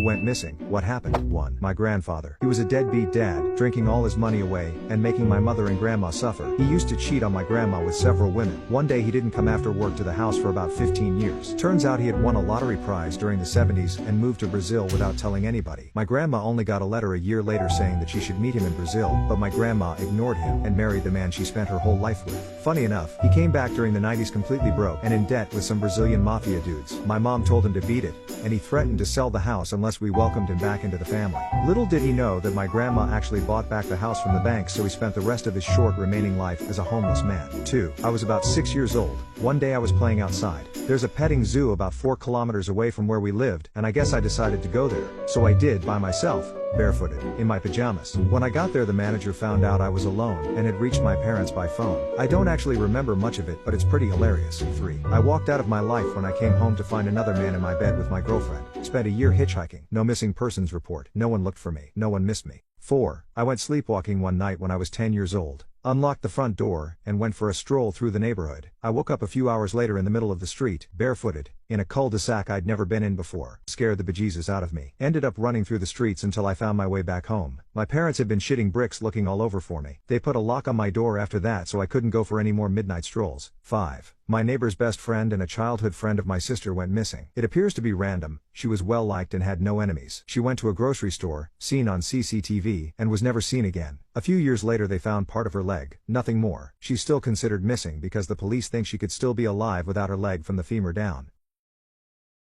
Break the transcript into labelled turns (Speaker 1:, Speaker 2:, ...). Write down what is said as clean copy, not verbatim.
Speaker 1: went missing. What happened? 1. My grandfather. He was a deadbeat dad, drinking all his money away, and making my mother and grandma suffer. He used to cheat on my grandma with several women. One day he didn't come after work to the house for about 15 years. Turns out he had won a lottery prize during the 70s and moved to Brazil without telling anybody. My grandma only got a letter a year later saying that she should meet him in Brazil, but my grandma ignored him and married the man she spent her whole life with. Funny enough, he came back during the 90s completely broke and in debt with some Brazilian mafia dudes. My mom told him to beat it, and he threatened to sell the house unless we welcomed him back into the family. Little did he know that my grandma actually bought back the house from the bank, so he spent the rest of his short remaining life as a homeless man. 2. I was about 6 years old. One day I was playing outside. There's a petting zoo about 4 kilometers away from where we lived, and I guess I decided to go there. So I did by myself, barefooted, in my pajamas. When I got there, the manager found out I was alone and had reached my parents by phone. I don't actually remember much of it, but it's pretty hilarious. 3. I walked out of my life when I came home to find another man in my bed with my girlfriend. Spent a year hitchhiking. No missing persons report. No one looked for me. No one missed me. 4. I went sleepwalking one night when I was 10 years old. Unlocked the front door, and went for a stroll through the neighborhood. I woke up a few hours later in the middle of the street, barefooted, in a cul-de-sac I'd never been in before. Scared the bejesus out of me. Ended up running through the streets until I found my way back home. My parents had been shitting bricks looking all over for me. They put a lock on my door after that so I couldn't go for any more midnight strolls. 5. My neighbor's best friend and a childhood friend of my sister went missing. It appears to be random. She was well liked and had no enemies. She went to a grocery store, seen on CCTV, and was never seen again. A few years later they found part of her leg. Nothing more. She's still considered missing because the police think she could still be alive without her leg from the femur down.